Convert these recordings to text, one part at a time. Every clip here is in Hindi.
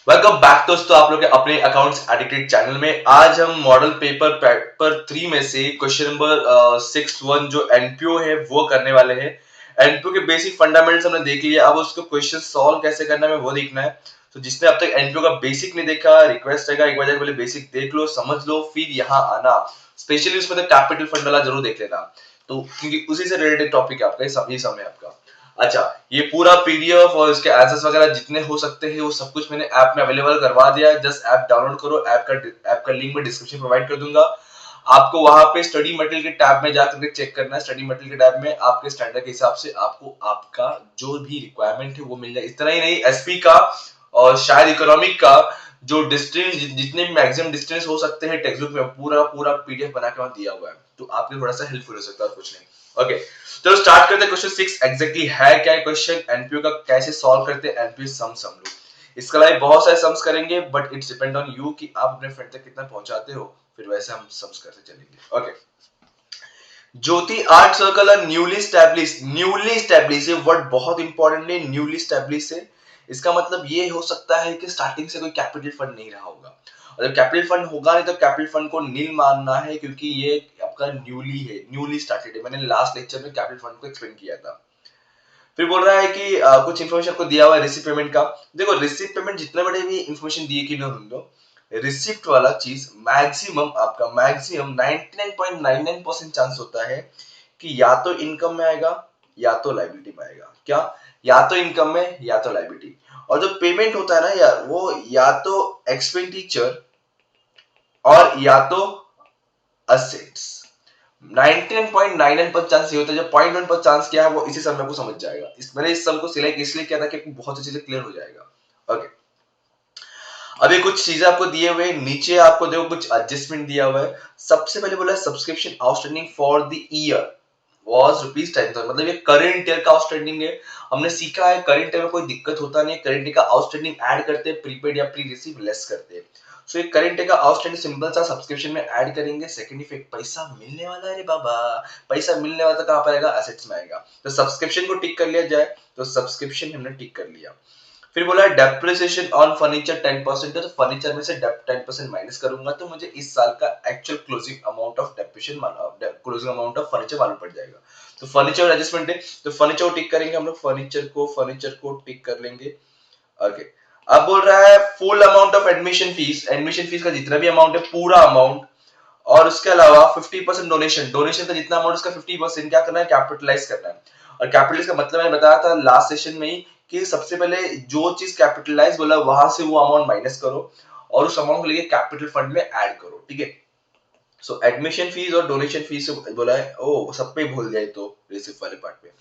वेलकम बैक दोस्तों, आप लोग के अपने अकाउंट्स एडिटेड चैनल में। आज हम मॉडल पेपर 3 में से क्वेश्चन नंबर 6-1 जो एनपीओ है वो करने वाले हैं। एनपीओ के बेसिक फंडामेंटल्स हमने देख लिया, अब उसको क्वेश्चन सॉल्व कैसे करना है वो देखना है। तो जिसने अब तक एनपीओ का बेसिक नहीं देखा, रिक्वेस्ट रहेगा एक बार जाके पहले बेसिक देख लो, समझ लो, फिर यहाँ आना। स्पेशली उसमें तो कैपिटल फंड वाला जरूर देख लेना, तो क्योंकि उसी से रिलेटेड टॉपिक है आपका, ये समय आपका। अच्छा, ये पूरा पीडीएफ और इसके आंसर्स वगैरह जितने हो सकते हैं वो सब कुछ मैंने ऐप में अवेलेबल करवा दिया है। जस्ट ऐप डाउनलोड करो, ऐप का लिंक मैं डिस्क्रिप्शन प्रोवाइड कर दूंगा। आपको वहां पे स्टडी मटेरियल के टैब में जाकर के चेक करना है। स्टडी मटेरियल के टैब में आपके स्टैंडर्ड के हिसाब से आपको आपका जो भी रिक्वायरमेंट है वो मिल जाए। इतना ही नहीं, एसपी का और शायद इकोनॉमिक का जो डिस्टेंस, जितने भी मैक्सिमम डिस्टेंस हो सकते हैं टेक्स्ट बुक में, पूरा पूरा पीडीएफ बना के वहां दिया हुआ है, तो आपके थोड़ा सा हेल्पफुल हो सकता है और कुछ नहीं। ओके, चलो स्टार्ट करते हैं। क्वेश्चन 6 एग्जैक्टली है क्या है क्वेश्चन, एनपीओ का कैसे सॉल्व करते हैं, एनपीओ सम्स हम लोग इसके अलावा बहुत सारे सम्स करेंगे, but it's depend on you कि आप अपने फ्रेंड तक कितना पहुंचाते हो, फिर वैसे हम सम्स करते चलेंगे। ओके, ज्योति आर्ट सर्कल है न्यूली स्टैब्लिश, ये वर्ड बहुत इंपॉर्टेंट है। न्यूली स्टैब्लिश है, इसका मतलब ये हो सकता है कि स्टार्टिंग से कोई कैपिटल फंड नहीं रहा होगा, और जब कैपिटल फंड होगा नहीं तो कैपिटल फंड को नील मानना है, क्योंकि ये आपका न्यूली है, न्यूली स्टार्टेड है। मैंने लास्ट लेक्चर में कैपिटल फंड को एक्सप्लेन किया था। फिर बोल रहा है कि कुछ इन्फॉर्मेशन आपको दिया हुआ है रिसिप्ट पेमेंट का। देखो, रिसिप्ट पेमेंट जितने बड़े भी इन्फॉर्मेशन दिए कि दो, रिसिप्ट वाला चीज मैक्सिमम आपका मैक्सिमम 99.99% चांस होता है कि या तो इनकम में आएगा या तो लाइबिलिटी में आएगा। क्या? या तो इनकम में या तो लाइबिलिटी। और जो पेमेंट होता है ना यार, वो या तो एक्सपेंडिचर और या तो असेट्स। 99.99% चांस ये होता है। जो 0.1% चांस क्या है वो इसी समय को समझ जाएगा। मैंने इस सम को सिलेक्ट इसलिए किया था कि बहुत सी चीजें क्लियर हो जाएगा। ओके, अभी कुछ चीजें आपको दिए हुए, नीचे आपको देखो कुछ एडजस्टमेंट दिया हुआ है। सबसे पहले बोला subscription outstanding for the year was ₹10,000, मतलब ये करंट ईयर का आउटस्टैंडिंग है। हमने सीखा है करंट ईयर में कोई दिक्कत होता नहीं है, करंट ईयर का आउटस्टैंडिंग ऐड करते हैं, प्रीपेड या प्री रिसीव लेस करते हैं। सो ये करंट ईयर का आउटस्टैंडिंग सिंपल सा सब्सक्रिप्शन में ऐड करेंगे। सेकंड इफेक्ट, पैसा मिलने वाला है रे बाबा। पैसा मिलने वाला तो कहां पर आएगा? एसेट्स में आएगा। तो सब्सक्रिप्शन को टिक कर लिया जाए, तो सब्सक्रिप्शन हमने टिक कर लिया। फिर बोला डेप्रिसिएशन ऑन फर्नीचर 10% है, तो फर्नीचर में से 10% माइनस करूंगा तो मुझे इस साल का actual closing amount of depreciation, closing amount of furniture मालूम पड़ जाएगा। तो फर्नीचर एडजस्टमेंट है, तो फर्नीचर को टिक करेंगे हम लोग, फर्नीचर को टिक कर लेंगे। ओके, अब बोल रहा है full amount of admission fees का जितना भी अमाउंट है पूरा अमाउंट, और उसके अलावा 50% डोनेशन, डोनेशन का जितना अमाउंट उसका 50% क्या करना है? कैपिटलाइज करना है। और कैपिटलाइज का मतलब मैंने बताया था लास्ट सेशन में ही कि सबसे पहले जो चीज कैपिटलाइज बोला वहां से वो अमाउंट माइनस करो और उस अमाउंट को लेके कैपिटल फंड में ऐड करो। ठीक है, सो एडमिशन फीस और डोनेशन फीस बोला है। ओ, सब पे भूल गए तो रिसिप्ट वाले पार्ट में।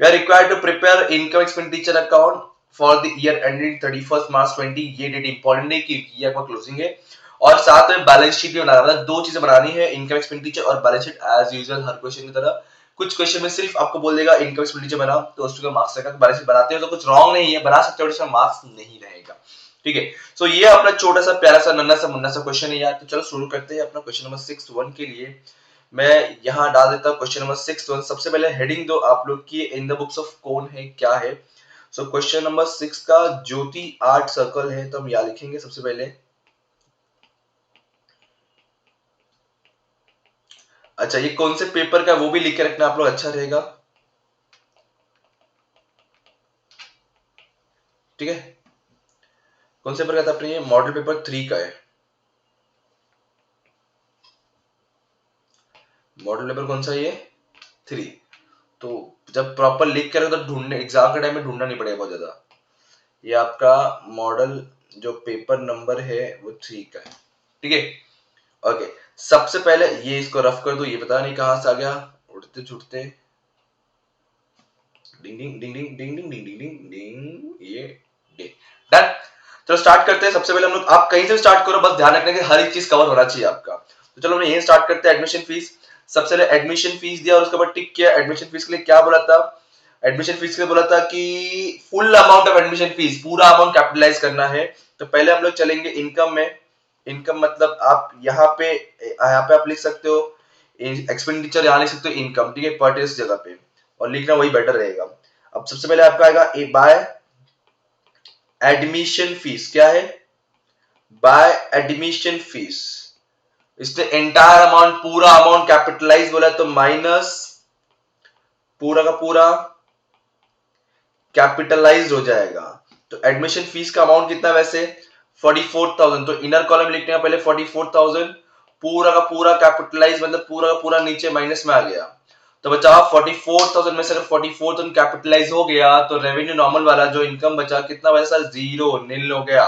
You are required to prepare income expenditure account for the year ending 31st March 20। ये डेट इंपॉर्टेंट है क्योंकि ये आपका क्लोजिंग है। और साथ में बैलेंस शीट भी बनाना, मतलब दो चीजें बनानी है, इनकम एक्सपेंडिचर और बैलेंस शीट एज यूजुअल हर क्वेश्चन की तरह। कुछ क्वेश्चन में सिर्फ आपको बोल देगा इनकम एक्सपेंडिचर बनाओ तो उसका मार्क्स रहेगा। बैलेंस शीट बनाते हो तो कुछ रॉन्ग नहीं है, बना सकते हो, उसमें मार्क्स नहीं रहेगा। ठीक है, सो ये अपना छोटा सा प्यारा सा नन्ना सा मुन्ना सा क्वेश्चन है यार। तो चलो शुरू करते हैं अपना क्वेश्चन नंबर 6-1 के लिए। मैं यहाँ डाल देता हूँ क्वेश्चन नंबर 6-1। सबसे पहले हेडिंग दो आप लोग की, इन द बुक्स ऑफ कौन है क्या है। सो क्वेश्चन नंबर 6 का ज्योति आर्ट सर्कल है, तो हम यहाँ लिखेंगे सबसे पहले। अच्छा, ये कौन से पेपर का वो भी लिख के रखना आप लोग, अच्छा रहेगा। ठीक है, कौन से पेपर का था अपने? ये मॉडल पेपर 3 का है। मॉडल पेपर कौन सा है ये? 3। तो जब प्रॉपर लिख कर तो ढूंढने एग्जाम के टाइम में ढूंढना नहीं पड़ेगा बहुत ज्यादा। ये आपका मॉडल जो पेपर नंबर है वो 3 का है। ठीक है, ओके। सबसे पहले ये इसको रफ कर दो, ये पता नहीं कहां से आ गया उड़ते छुटते। डिंग डिंग डिंग डिंग डिंग डिंग डिंग डिंग डिंग, ये डन। चलो स्टार्ट करते हैं। सबसे पहले हम लोग, आप कहीं से स्टार्ट करो, बस ध्यान रखने की हर एक चीज कवर होना चाहिए आपका। तो चलो हम यही स्टार्ट करते हैं। एडमिशन फीस, सबसे पहले एडमिशन फीस दिया और उसके बाद टिक किया। एडमिशन फीस के लिए क्या बोला था? एडमिशन फीस के लिए बोला था कि full amount of admission fees, पूरा अमाउंट कैपिटलाइज करना है। तो पहले हम लोग चलेंगे इनकम में। इनकम मतलब आप यहाँ पे आप लिख सकते हो एक्सपेंडिचर, यहाँ लिख सकते हो इनकम। ठीक है, परचेस जगह पे, और लिखना वही बेटर रहेगा। अब सबसे पहले आपका आएगा ए बाय एडमिशन फीस क्या है, बाय एडमिशन फीस। इसने एंटायर अमाउंट, पूरा अमाउंट कैपिटलाइज बोला तो माइनस पूरा का पूरा कैपिटलाइज हो जाएगा। तो एडमिशन फीस का अमाउंट कितना है वैसे 44,000, तो इनर कॉलम लिखने का पहले 44,000, पूरा का पूरा कैपिटलाइज मतलब पूरा का पूरा नीचे माइनस में आ गया। तो बचा 44,000 में से अगर 44,000 कैपिटलाइज हो गया तो रेवेन्यू नॉर्मल वाला जो इनकम बचा कितना बचा सर, जीरो, नील हो गया।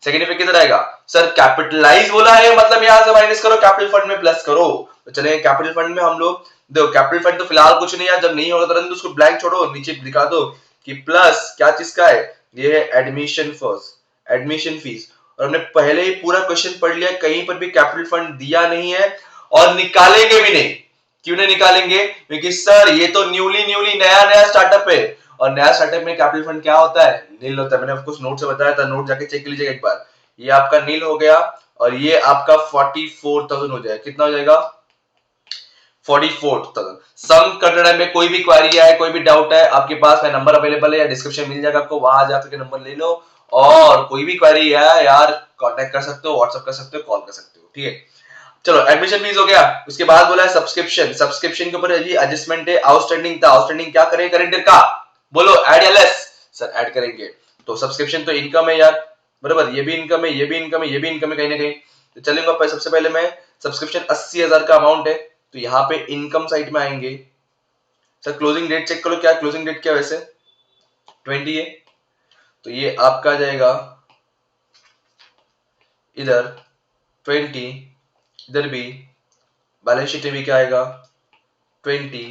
सेकेंड इफेक्ट किधर आएगा सर, कैपिटलाइज बोला है मतलब यहां से माइनस करो, कैपिटल फंड में प्लस करो। तो चले कैपिटल फंड में हम लोग देखो, कैपिटल फंड तो फिलहाल कुछ नहीं है, जब नहीं होगा तुरंत उसको ब्लैंक छोड़ो, नीचे दिखा दो कि प्लस क्या चीज का है, ये है एडमिशन फर्स्ट, एडमिशन फीस। और हमने पहले ही पूरा क्वेश्चन पढ़ लिया, कहीं पर भी कैपिटल फंड दिया नहीं है और निकालेंगे भी नहीं। क्यों नहीं निकालेंगे, क्योंकि सर ये तो न्यूली नया नया स्टार्टअप है, और नया स्टार्टअप में कैपिटल फंड क्या होता है, नील होता है। मैंने आपको नोट से बताया था, नोट जाके चेक कर लीजिएगा एक बार। ये आपका नील हो गया और ये आपका 44,000 हो जाएगा। कितना हो जाएगा 44,000। सम करने में कोई भी क्वेरी है, कोई भी डाउट है, आपके पास मेरा नंबर अवेलेबल है या डिस्क्रिप्शन मिल जाएगा आपको, वहां जाकर के नंबर ले लो, और कोई भी क्वेरी है यार कांटेक्ट कर सकते हो, व्हाट्सएप कर सकते हो, कॉल कर सकते हो, ठीक है। चलो एडमिशन फीस हो गया, उसके बाद बोला है सब्सक्रिप्शन। सब्सक्रिप्शन के ऊपर जी एडजस्टमेंट है, आउटस्टैंडिंग था, आउटस्टैंडिंग क्या करें करेंट ईयर का, बोलो ऐड या लेस, सर ऐड करेंगे। तो सब्सक्रिप्शन तो इनकम है यार, बराबर, ये भी इनकम है, ये भी इनकम है, ये भी इनकम है कहीं ना कहीं। तो चलेंगे सबसे पहले मैं सब्सक्रिप्शन 80,000 का अमाउंट है, तो यहाँ पे इनकम साइड में आएंगे। सर क्लोजिंग डेट चेक करो, क्या क्लोजिंग डेट क्या वैसे 20 है, तो ये आपका जाएगा इधर 20, इधर भी बैलेंस शीट में भी क्या आएगा 20।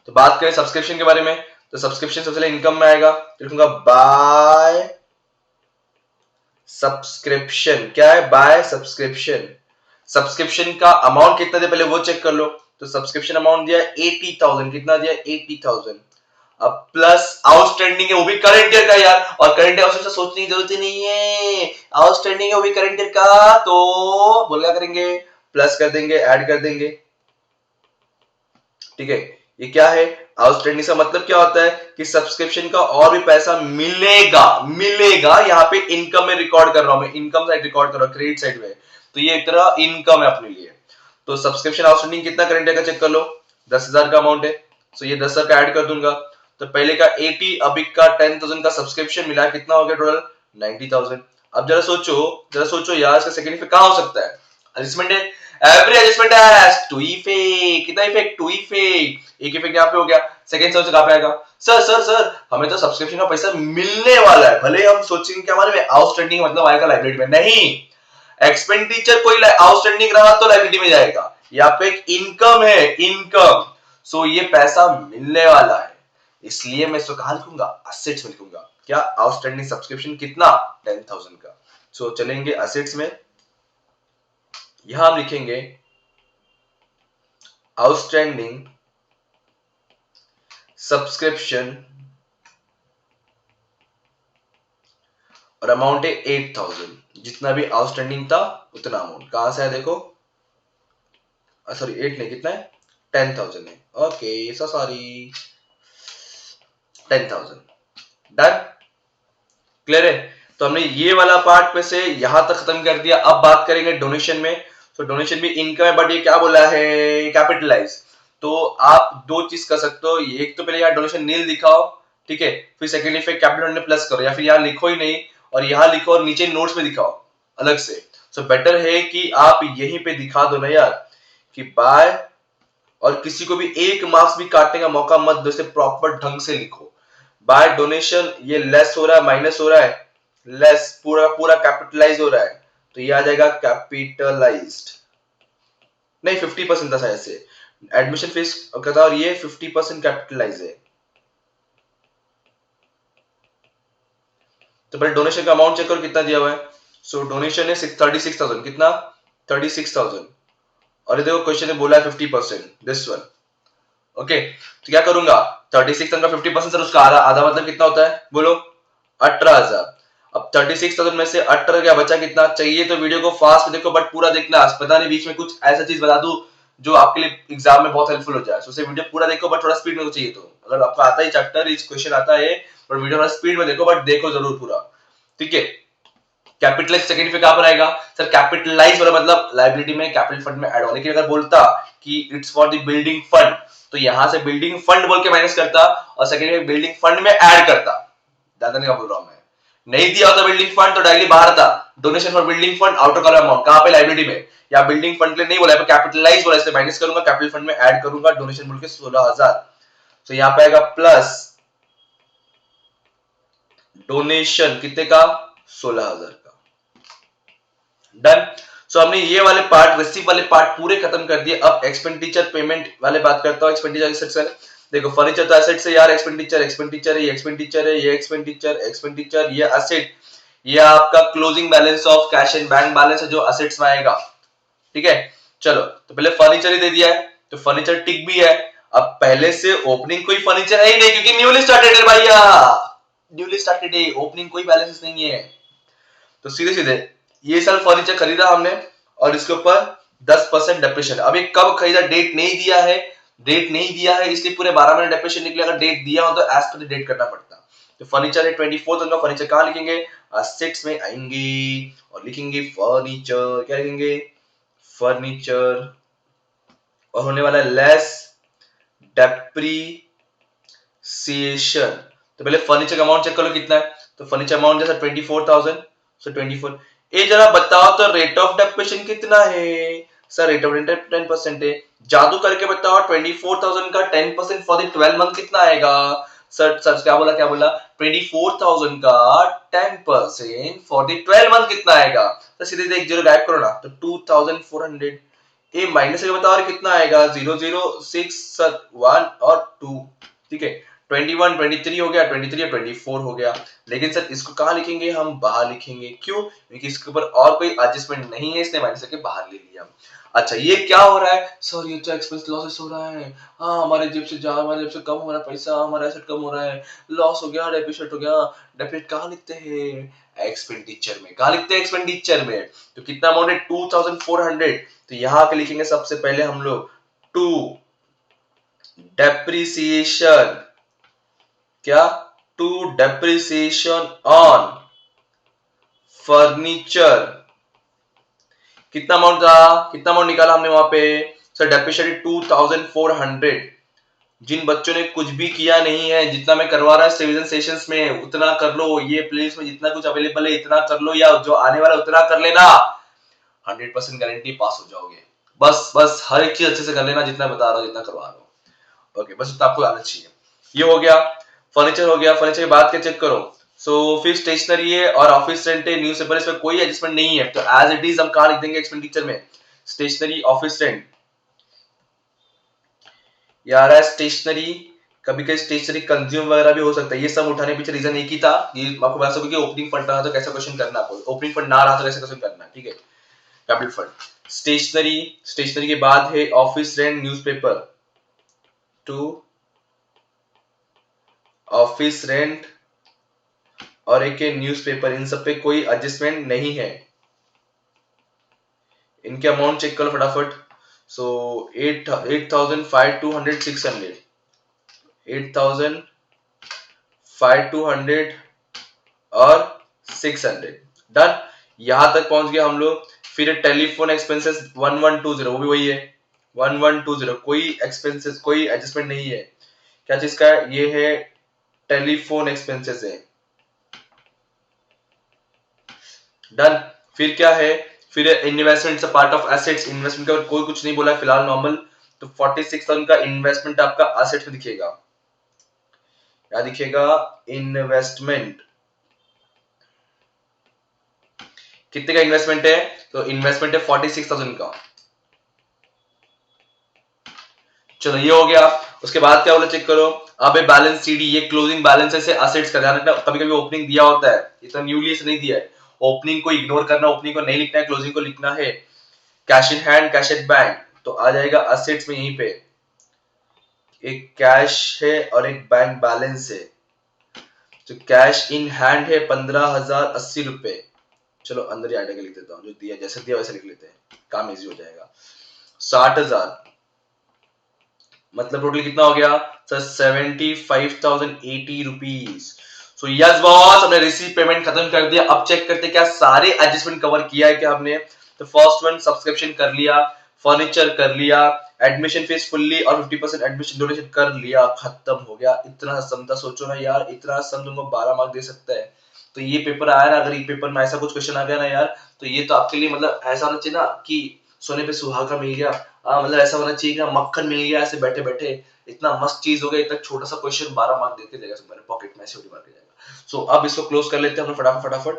तो बात करें सब्सक्रिप्शन के बारे में, तो सब्सक्रिप्शन सबसे पहले इनकम में आएगा, तो लिखूंगा बाय सब्सक्रिप्शन। क्या है, बाय सब्सक्रिप्शन। सब्सक्रिप्शन का अमाउंट कितना दिया पहले वो चेक कर लो, तो सब्सक्रिप्शन अमाउंट दिया 80,000, कितना दिया 80,000। अब प्लस आउटस्टैंडिंग है, वो भी करंट ईयर का यार, और करंट ईयर से सोचने की जरूरत ही नहीं है, आउटस्टैंडिंग है वो भी करंट ईयर का, तो बोल क्या करेंगे, प्लस कर देंगे, ऐड कर देंगे, ठीक है। ये क्या है, आउटस्टैंडिंग का मतलब क्या होता है कि सब्सक्रिप्शन का और भी पैसा मिलेगा, यहाँ पे इनकम में रिकॉर्ड कर रहा हूं मैं, इनकम साइड रिकॉर्ड कर रहा हूं, क्रेडिट साइड में, तो ये एक तरह इनकम है अपने लिए। तो सब्सक्रिप्शन आउटस्टैंडिंग कितना करंट है का चेक कर लो, 10,000 का अमाउंट है, तो ये 10,000 का ऐड कर दूंगा, तो पहले का 80, अभी का 10,000 का सब्सक्रिप्शन मिला, कितना हो गया टोटल 90,000। अब जरा सोचो यार, इसका सेकंड इफेक्ट कहां हो सकता है, एडजस्टमेंट है, every adjustment has to effect, कितना इफेक्ट, टू इफेक्ट, एक इफेक्ट यहाँ पे हो गया, सेकंड सर्च कहां पे आएगा, सर हमें तो सब्सक्रिप्शन का पैसा मिलने वाला है, भले हम सोचेंगे कि हमारे में आउटस्टैंडिंग मतलब आएगा लाइब्रेरी में, नहीं, एक्सपेंडिचर कोई आउटस्टैंडिंग रहा तो लाइब्रेरी में जाएगा, यहाँ पे एक इनकम है, इनकम, सो ये पैसा मिलने वाला है, इसलिए मैं इसको कहां लिखूंगा, असेट्स में लिखूंगा। क्या, आउटस्टैंडिंग सब्सक्रिप्शन कितना 10,000 का। सो चलेंगे असेट्स में, यहां हम लिखेंगे आउटस्टैंडिंग सब्सक्रिप्शन और अमाउंट है 8,000, जितना भी आउटस्टैंडिंग था उतना अमाउंट कहां से है देखो, सॉरी 8 नहीं, कितना है 10,000 है, okay so sorry 10,000, done, clear है। तो हमने ये वाला पार्ट में से यहां तक खत्म कर दिया। अब बात करेंगे डोनेशन में, तो डोनेशन भी इनकम है, बट ये क्या बोला है, कैपिटलाइज। तो आप दो चीज कर सकते हो, एक तो पहले यहाँ डोनेशन नील दिखाओ, ठीक है, फिर सेकंड इफेक्ट कैपिटल में प्लस करो, या फिर यहाँ लिखो ही नहीं और यहाँ लिखो और नीचे नोट्स में दिखाओ अलग से। सो बेटर है कि आप यहीं पे दिखा दो ना यार, कि बाय, और किसी को भी एक मार्क्स भी काटने का मौका मत दो, इसे प्रॉपर ढंग से लिखो। बाय डोनेशन ये लेस हो रहा है, माइनस हो रहा है, लेस पूरा पूरा कैपिटलाइज हो रहा है, तो ये आ जाएगा कैपिटलाइज्ड, नहीं 50% था शायद से, एडमिशन फीस कहता, और ये 50% कैपिटलाइज है। तो पहले डोनेशन का अमाउंट चेक करो कितना दिया हुआ है, सो डोनेशन है 36,000, कितना 36,000, और ये देखो क्वेश्चन में बोला है 50%, दिस वन, ओके। तो क्या करूंगा, 36,000 का 50% सर, उसका आधा मतलब कितना होता है बोलो 18,000। अब 36,000 में से 18 क्या बचा, कितना चाहिए, तो वीडियो को फास्ट देखो बट पूरा देखना, पता नहीं बीच में कुछ ऐसा चीज बता दूं जो आपके लिए एग्जाम में बहुत हेल्पफुल हो जाए, तो वीडियो पूरा देखो बट थोड़ा स्पीड में चाहिए। तो अगर आपको आता है चैप्टर, इस क्वेश्चन आता है और वीडियो स्पीड में देखो, बट देखो जरूर पूरा, ठीक है। कैपिटलाइज सेकेंड पे कहां पर आएगा सर, कैपिटलाइज वाला मतलब लाइबिलिटी में कैपिटल फंड में ऐड हो, लेकिन अगर बोलता कि it's for the building fund तो यहां से बिल्डिंग फंड बोल के माइनस करता और सेकेंड में बिल्डिंग फंड में ऐड करता। ज्यादा नहीं बोल रहा हूं मैं, नहीं दिया होता बिल्डिंग फंड तो डायरेक्टली बाहर था, donation for building fund outer column amount कहां पे लाइबिलिटी में, या बिल्डिंग फंड के लिए नहीं बोला है, कैपिटलाइज बोला, इसलिए माइनस करूंगा, कैपिटल फंड में ऐड करूंगा, डोनेशन बोल के 16,000, तो यहां पे आएगा प्लस डोनेशन कितने का 16,000 का। डन। सो हमने ये वाले पार्ट, रिसीव वाले पार्ट पूरे खत्म कर दिए। अब एक्सपेंडिचर पेमेंट वाले बात करता हूं। एक्सपेंडिचर सेक्शन देखो, फर्नीचर तो एसेट से यार, एक्सपेंडिचर एक्सपेंडिचर है, ये एक्सपेंडिचर है, ये एक्सपेंडिचर एक्सपेंडिचर, ये एसेट, ये आपका closing balance of cash and bank balance है जो असेट्स में आएगा, ठीक है। चलो तो पहले फर्नीचर ही दे दिया है तो फर्नीचर टिक भी है। अब पहले से ओपनिंग कोई फर्नीचर है ही नहीं क्योंकि न्यूली स्टार्टेड है भैया, न्यूली स्टार्टेड है, ओपनिंग कोई बैलेंस नहीं है। तो सीधे सीधे ये साल फर्नीचर खरीदा हमने और इसके ऊपर 10% डेप्रिसिएशन। अभी कब खरीदा डेट नहीं दिया है, डेट नहीं दिया है इसलिए पूरे 12 महीने डेप्रिसिएशन निकले। अगर डेट दिया हो तो एज पर डेट करना पड़ता। तो फर्नीचर है 24 तक का। फर्नीचर कहां लिखेंगे, असेट्स में आएंगे और लिखेंगे फर्नीचर, क्या लिखेंगे फर्नीचर, और होने वाला है लेस डेप्रिसिएशन। तो पहले फर्नीचर का अमाउंट चेक कर लो कितना है, तो फर्नीचर अमाउंट जैसा 24,000, सो 24। ये जरा बताओ तो रेट ऑफ डेप्रिसिएशन कितना है सर, रेट ऑफ इंटरेस्ट 10% है। जादू करके बताओ 24,000 का 10% फॉर द 12 मंथ कितना आएगा सर, सर क्या बोला 24,000 का 10% फॉर द 12 मंथ कितना आएगा, तो सीधे सीधे एक जीरो गायब करो ना, तो 2,400। ये माइनस करके बताओ कितना आएगा, 006 1 और 2, ठीक है। 21 23 हो गया, 23 और 24 हो गया। लेकिन सर इसको कहां लिखेंगे, हम बाहर लिखेंगे, क्यों, क्योंकि इसके ऊपर और कोई एडजस्टमेंट नहीं है इसलिए माइनस करके बाहर ले लिया। अच्छा ये क्या हो रहा है सर, ये तो एक्सपेंस लॉसेस हो रहा है, हाँ हमारे जेब से जा, हमारे जेब से कम हो रहा है पैसा, हमारा एसेट कम हो रहा है, लॉस हो गया, डेप्रिसिएट हो गया। डेप्रिसिएट कहां लिखते हैं, एक्सपेंडिचर में। कहां लिखते हैं, एक्सपेंडिचर में। तो कितना अमाउंट है 2,400, तो यहां के लिखेंगे सबसे पहले हम लोग टू डेप्रिसिएशन, क्या, टू डेप्रिसिएशन ऑन फर्नीचर। कितना अमाउंट था, कितना अमाउंट निकाला हमने वहां पे सर, डेप्रिसिएटेड 2,400। जिन बच्चों ने कुछ भी किया नहीं है, जितना मैं करवा रहा है रिवीजन सेशंस में उतना कर लो, ये प्लेलिस्ट में जितना कुछ अवेलेबल है इतना कर लो, या जो आने वाला उतना कर लेना, 100% गारंटी पास हो जाओगे। बस बस हर एक चीज अच्छे से कर लेना, जितना बता रहा हूँ जितना करवा रहा हूँ, ओके, बस उतना आपको आना चाहिए। ये हो गया, फर्नीचर हो गया। फर्नीचर के बाद क्या चेक करो, सो फिर स्टेशनरी है और ऑफिस रेंट है, न्यूज़पेपर, इसमें कोई एडजस्टमेंट नहीं है, तो एज इट इज हम कहां लिख देंगे एक्सपेंडिचर में, स्टेशनरी ऑफिस रेंट। यार है स्टेशनरी, कभी कभी स्टेशनरी कंज्यूम वगैरह भी हो सकता है, ये सब उठाने पीछे रीजन एक ही था, ये आपको बता सकूं कि ओपनिंग फंड रहा तो कैसा क्वेश्चन करना, आपको ओपनिंग फंड ना रहा तो कैसा क्वेश्चन करना, ठीक है। कैपिटल फंड, स्टेशनरी, स्टेशनरी के बाद है office rent, newspaper, two office rent और एक है न्यूज़पेपर, इन सब पे कोई एडजस्टमेंट नहीं है। इनके अमाउंट चेक करो फटाफट, सो 8,500 600, 8,500 और 600, डन। यहां तक पहुंच गए हम लोग। फिर टेलीफोन एक्सपेंसेस 1120, वो भी वही है 1120, कोई एक्सपेंसेस कोई एडजस्टमेंट नहीं है। क्या चीज का है, ये है टेलीफोन एक्सपेंसेस है, डन। फिर क्या है, फिर investment part of assets, investment का कोई कुछ नहीं बोला फिलहाल, नॉर्मल। तो 46,000 का इन्वेस्टमेंट आपका एसेट्स में दिखेगा, क्या दिखेगा, इन्वेस्टमेंट। कितने का इन्वेस्टमेंट है, तो इन्वेस्टमेंट है 46,000 का। चलो ये हो गया। उसके बाद क्या बोला चेक करो, अब ये बैलेंस सीडी, ये क्लोजिंग बैलेंस है एसेट्स का, ध्यान रखना कभी कभी ओपनिंग दिया होता है, इतना न्यूली से नहीं दिया है, ओपनिंग को इग्नोर करना, ओपनिंग को नहीं लिखना है, क्लोजिंग को लिखना है। Cash in hand, cash at bank, तो आ जाएगा एसेट्स में, यहीं पे एक कैश है और एक बैंक बैलेंस है। तो कैश इन हैंड है 15,080 रुपए, चलो अंदर ही आइडिया के लिख देता हूँ, जो दिया जैसे दिया वैसे लिख लेते हैं, काम इजी हो जाएगा। 60,000 मतलब टोटल कितना हो गया sir, 75,080 rupees. So yes boss, हमने रिसीव पेमेंट खत्म कर दिया। अब चेक करते क्या सारे एडजस्टमेंट कवर किया है क्या हमने। तो फर्स्ट वन सब्सक्रिप्शन कर लिया, फर्नीचर कर लिया, एडमिशन फीस फुल्ली और 50% एडमिशन डोनेशन कर लिया, खत्म हो गया। इतना सम था, सोचो ना यार, इतना सम तुमको 12 मार्क दे सकता है। तो ये पेपर आया ना, अगर ये पेपर में ऐसा कुछ क्वेश्चन आ गया ना यार, तो ये तो आपके लिए मतलब ऐसा होना चाहिए ना कि सोने पे सुहागा मिल गया। मतलब ऐसा होना चाहिए कि मक्खन मिल गया ऐसे बैठे बैठे। इतना मस्त चीज हो गया, इतना छोटा सा क्वेश्चन 12 मार्क देके देगा तुम्हारे पॉकेट में, ऐसे मार के जाएगा। सो अब इसको क्लोज कर लेते हैं हम फटाफट फटाफट।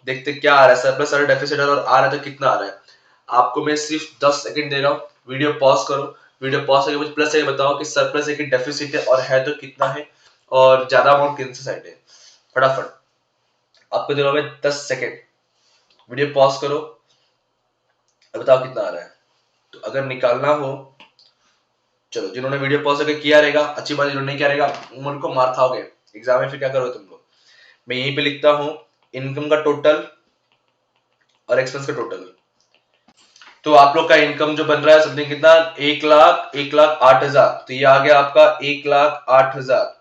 देखते क्या आ रहा है, सरप्लस आ रहा है, डेफिसिट आ रहा है, और आ रहा है तो कितना आ रहा है। आपको मैं सिर्फ 10 सेकंड दे रहा हूँ, वीडियो पॉज करो। वीडियो पॉज करके मुझे प्लस ये बताओ कि सरप्लस है कि डेफिसिट है, और है तो कितना है, और ज्यादा अमाउंट किन से साइड है। फटाफट आपको दे रहा हूं मैं 10 सेकंड, वीडियो पॉज करो, अब बताओ कितना आ रहा है। तो अगर निकालना हो, चलो जिन्होंने वीडियो पॉज करके किया रहेगा अच्छी बात, जिन्होंने नहीं किया रहेगा उनको मार खाओगे एग्जाम में। फिर क्या करोगे तुम लोग, मैं यहीं पे लिखता हूं इनकम का टोटल और एक्सपेंस का टोटल। तो आप लोग का इनकम जो बन रहा है समथिंग कितना, 1,08,000। तो ये आ गया आपका 1,08,000।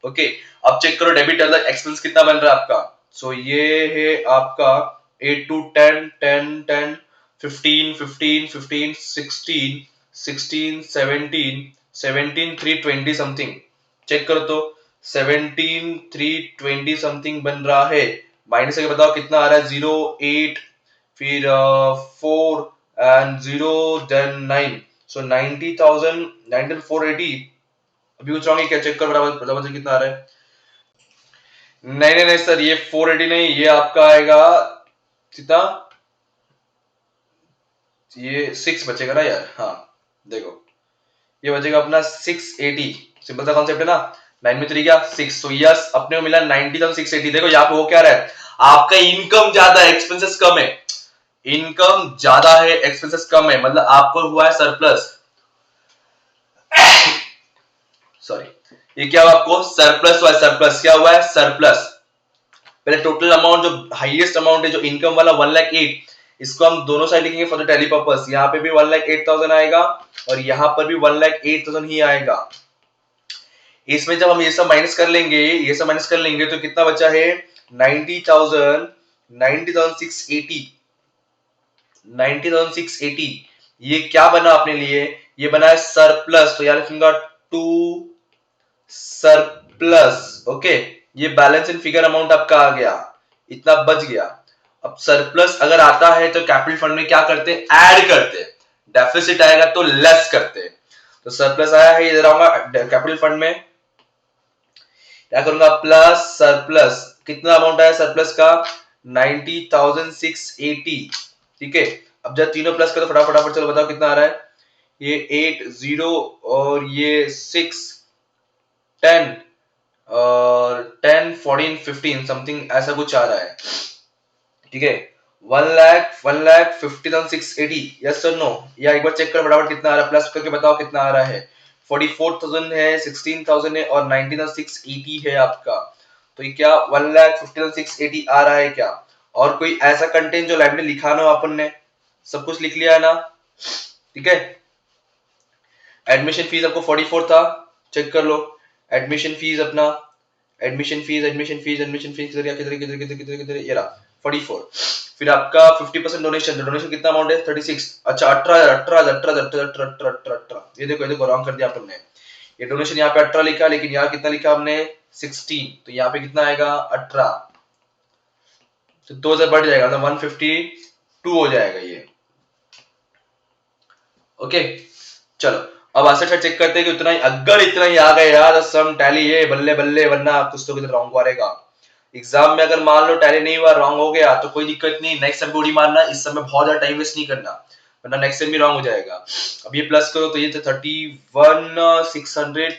ओके, अब चेक करो डेबिट अलग एक्सपेंस कितना बन रहा है आपका। सो ये है आपका 8 to 10 10 10 15 15 15 16 16 17 17 320 समथिंग। चेक करो तो 17 320 समथिंग बन रहा है। माइनस करके बताओ कितना आ रहा है। 0 8 फिर 4 एंड 0 देन 9। सो 90,000 19,480। अभी कुछ रॉन्ग है क्या, चेक कर बराबर बराबर कितना आ रहा है। नहीं नहीं नहीं सर, ये 480 नहीं, ये आपका आएगा कितना, ये 6 बचेगा ना यार। हाँ देखो, ये बचेगा अपना 680। सिंपल सा कॉन्सेप्ट है ना, 9 में 3 क्या 6। तो यस, अपने को मिला 90,680। देखो यहाँ पे वो क्या रहा है, आपका इनकम ज्यादा है एक्सपेंसेस कम है। इनकम ज्यादा है एक्सपेंसेस कम है, मतलब आपको हुआ है सरप्लस। सॉरी, ये क्या हुआ आपको, सरप्लस हुआ है। सरप्लस क्या हुआ है, सरप्लस। पहले टोटल अमाउंट जो हाईएस्ट अमाउंट है जो इनकम वाला 1,08,000, इसको हम दोनों साइड लिखेंगे फॉर द टैली पर्पस। यहाँ पे भी 1,08,000 आएगा और यहाँ पर भी 1,08,000 ही आएगा। इसमें जब हम ये सब माइनस कर लेंगे, ये सब माइनस कर लेंगे तो कितना बचा है, 90,000 90,680 90,680। ये क्या बना अपने लिए, ये बना है सरप्लस। तो यार लिखूंगा टू सरप्लस। ओके, ये बैलेंस इन फिगर अमाउंट आपका आ गया, इतना बच गया। अब सरप्लस अगर आता है तो कैपिटल फंड में क्या करते हैं, ऐड करते हैं। डेफिसिट आएगा तो लेस करते हैं। तो सरप्लस आया है, इधर आऊंगा कैपिटल फंड में, क्या करूंगा, प्लस सरप्लस। कितना अमाउंट आया सरप्लस का, 90,680। ठीक है, अब जब तीनों प्लस करो फटाफट फटाफट, चलो बताओ कितना आ रहा है। ये 8 0 और ये 6 10 और 10 14 15 समथिंग ऐसा कुछ आ रहा है। ठीक है, 1,50,680। यस सर नो, या एक बार चेक कर फटाफट कितना आ रहा है, प्लस करके बताओ कितना आ रहा है। 44,000 है, 16,000 है और 19,680 है आपका। तो ये क्या 1,50,680 आ रहा है क्या। और कोई ऐसा कंटेंट जो लाइव में लिखा ना हो, अपन ने सब कुछ लिख लिया है ना। ठीक है, एडमिशन फीस आपको 44 था, चेक कर लो। एडमिशन फीस अपना, admission fees admission fees admission fees किधर किधर किधर किधर किधर किधर ये रहा 44। फिर आपका 50% डोनेशन, डोनेशन कितना अमाउंट है 36। अच्छा 18,000 ये देखो ये देखो रॉन्ग कर दिया अपन ने। ये डोनेशन यहाँ पे 18 लिखा, लेकिन यहाँ कितना लिखा हमने 16। तो यहाँ पे कितना आएगा 18। तो 2,000 बढ़ जाएगा, मतलब 152 हो जाएगा ये। ओके चलो, अब ऐसे चेक करते हैं कि उतना ही, अगर इतना ही आ गया यार सम टैली ये बल्ले बल्ले, वरना कुछ तो किधर रॉन्ग मारेगा एग्जाम में। अगर मान लो टैली नहीं हुआ, रॉन्ग हो गया तो कोई दिक्कत नहीं, नेक्स्ट टाइम उड़ी मारना, इस समय बहुत ज्यादा टाइम वेस्ट नहीं करना, वरना नेक्स्ट टाइम भी रॉन्ग हो जाएगा। अब ये प्लस करो तो ये तो 31,600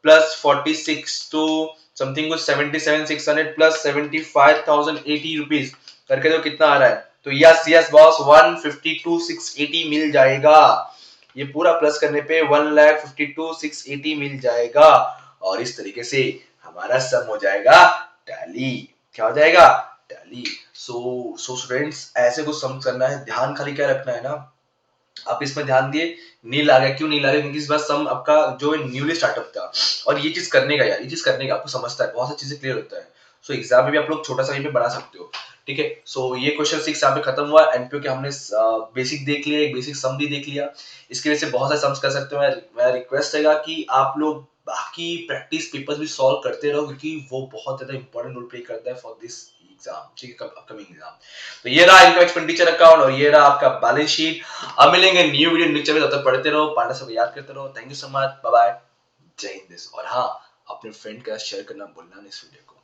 प्लस 46 टू समथिंग कुछ 77,600 प्लस 75,080 रुपीज करके तो कितना आ रहा है। तो यस यस बॉस 152,680 मिल जाएगा। ये पूरा प्लस करने पे 1,52,680 मिल जाएगा। और इस तरीके से हमारा सम हो जाएगा टैली। क्या हो जाएगा, टैली। सो स्टूडेंट्स ऐसे कुछ सम करना है, ध्यान खाली क्या रखना है ना, आप इसमें ध्यान दिए, नहीं लागे, क्यों नहीं लागे, क्योंकि इस बार सम आपका जो न्यूली स्टार्टअप था और ये चीज करने का यार, ये चीज करने का आपको समझता है, बहुत सारी चीजें क्लियर होता है। सो एग्जाम में भी आप लोग छोटा सा पे बना सकते हो, ठीक है। सो ये क्वेश्चन 6 यहाँ पे खत्म हुआ। एनपीओ के हमने बेसिक देख लिया, एक बेसिक सम भी देख लिया, इसकी वजह से बहुत सारे सम्स कर सकते हो। मेरा रिक्वेस्ट रहेगा कि आप लोग बाकी प्रैक्टिस पेपर्स भी सॉल्व करते रहो, क्योंकि वो बहुत ज्यादा इंपॉर्टेंट रोल प्ले करता है फॉर दिस एग्जाम, ठीक है, अपकमिंग एग्जाम। तो ये रहा इनकम एक्सपेंडिचर अकाउंट और ये रहा आपका बैलेंस शीट। अब मिलेंगे न्यू वीडियो नीचे में, तब तक पढ़ते रहो, पांडा सब याद करते रहो। Thank you so much, bye bye, जय हिंद। और हाँ, अपने फ्रेंड के साथ शेयर करना भूलना नहीं इस वीडियो को।